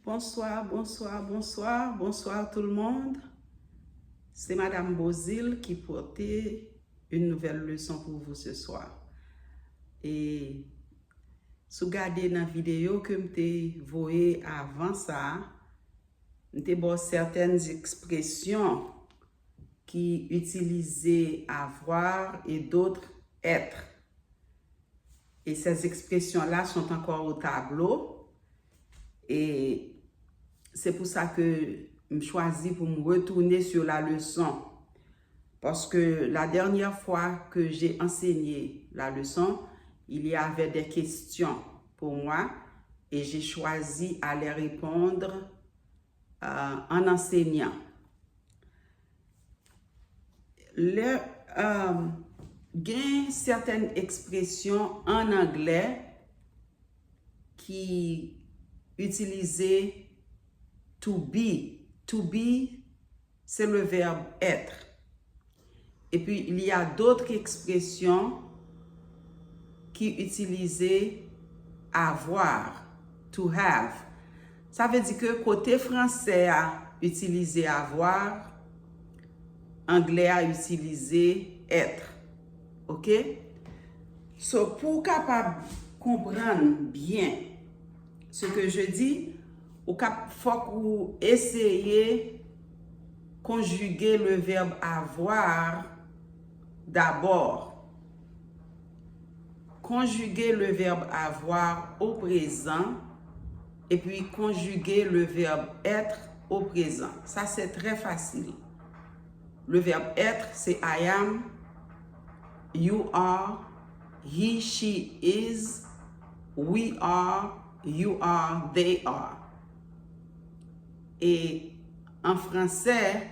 Bonsoir, bonsoir, bonsoir, bonsoir tout le monde. C'est Madame Bozil qui portait une nouvelle leçon pour vous ce soir. Et si vous regardez dans la vidéo que je voyé avant ça, je bon certaines expressions qui utilisaient avoir et d'autres être. Et ces expressions-là sont encore au tableau. Et c'est pour ça que je choisis pour me retourner sur la leçon. Parce que la dernière fois que j'ai enseigné la leçon, il y avait des questions pour moi et j'ai choisi à les répondre en enseignant. Il y a certaines expressions en anglais qui utilisaient to be. To be, c'est le verbe être. Et puis, il y a d'autres expressions qui utilisaient avoir, to have. Ça veut dire que côté français a utilisé avoir, anglais a utilisé être. OK? So, pour capable comprendre bien ce que je dis, il faut que vous essayiez conjuguer le verbe avoir d'abord. Conjuguer le verbe avoir au présent et puis conjuguer le verbe être au présent. Ça, c'est très facile. Le verbe être, c'est I am, you are, he, she is, we are, you are, they are. Et en français,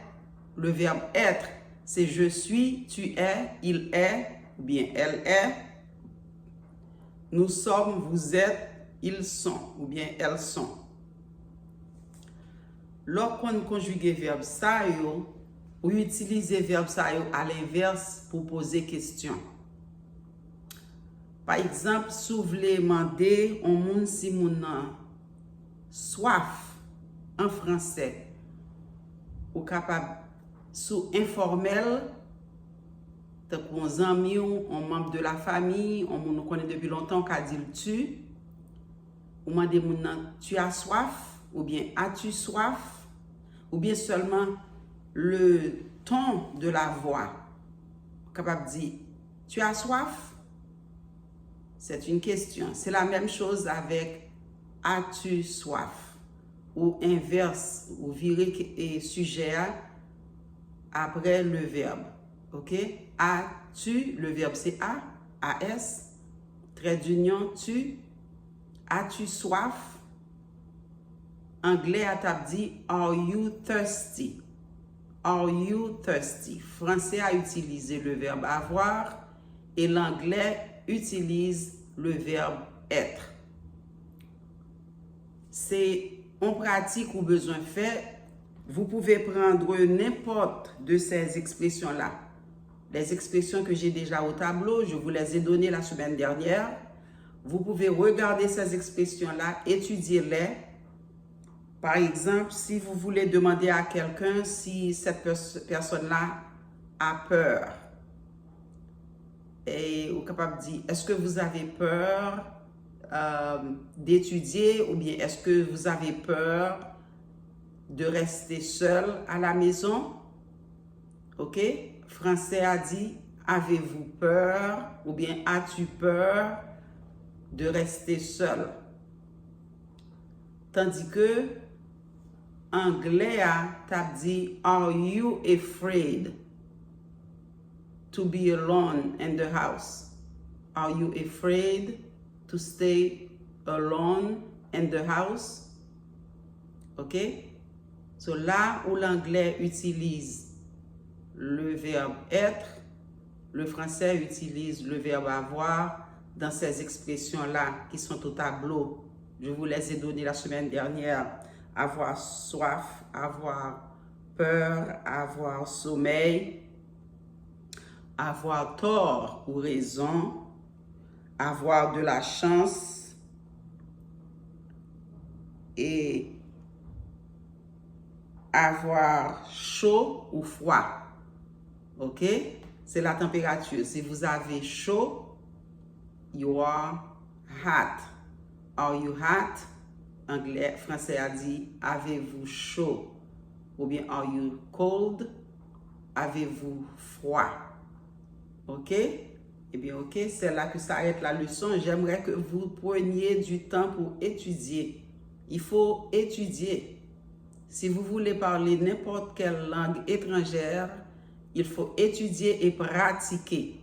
le verbe être, c'est je suis, tu es, il est, ou bien elle est, nous sommes, vous êtes, ils sont, ou bien elles sont. Lorsqu'on conjugue le verbe ça, ou utilise le verbe ça à l'inverse pour poser question. Par exemple, si vous voulez demander au monde si mon soif en français, ou capable sous informel, pour un ami ou un membre de la famille, on nous connaît depuis longtemps, qu'a dit tu, ou demandez tu as soif, ou bien as-tu soif, ou bien seulement le ton de la voix, capable de dire tu as soif, c'est une question. C'est la même chose avec as-tu soif, ou inverse, ou virer et sujet après le verbe. OK? As-tu, le verbe c'est a, as, trait d'union, tu, as-tu soif? Anglais a dit are you thirsty? Are you thirsty? Français a utilisé le verbe avoir et l'anglais utilise le verbe être. C'est en pratique ou besoin fait. Vous pouvez prendre n'importe de ces expressions-là. Les expressions que j'ai déjà au tableau, je vous les ai données la semaine dernière. Vous pouvez regarder ces expressions-là, étudier-les. Par exemple, si vous voulez demander à quelqu'un si cette personne-là a peur. Et vous êtes capable de dire, est-ce que vous avez peur d'étudier ou bien est-ce que vous avez peur de rester seul à la maison? OK? Français a dit, avez-vous peur ou bien as-tu peur de rester seul? Tandis que anglais a dit, are you afraid to be alone in the house? Are you afraid to stay alone in the house? OK? So là où l'anglais utilise le verbe être, le français utilise le verbe avoir dans ces expressions-là qui sont au tableau. Je vous les ai données la semaine dernière. Avoir soif, avoir peur, avoir sommeil, avoir tort ou raison, avoir de la chance et avoir chaud ou froid. OK? C'est la température. Si vous avez chaud, you are hot. Are you hot? Anglais, français a dit, avez-vous chaud? Ou bien, are you cold? Avez-vous froid? OK? Eh bien, OK, c'est là que s'arrête la leçon. J'aimerais que vous preniez du temps pour étudier. Il faut étudier. Si vous voulez parler n'importe quelle langue étrangère, il faut étudier et pratiquer.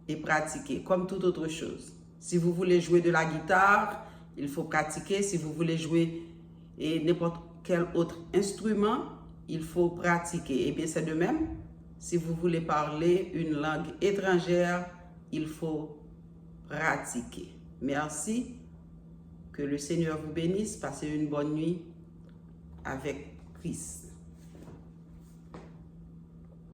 Et pratiquer, comme toute autre chose. Si vous voulez jouer de la guitare, il faut pratiquer. Si vous voulez jouer n'importe quel autre instrument, il faut pratiquer. Et bien, c'est de même. Si vous voulez parler une langue étrangère, il faut pratiquer. Merci. Que le Seigneur vous bénisse. Passez une bonne nuit avec Christ.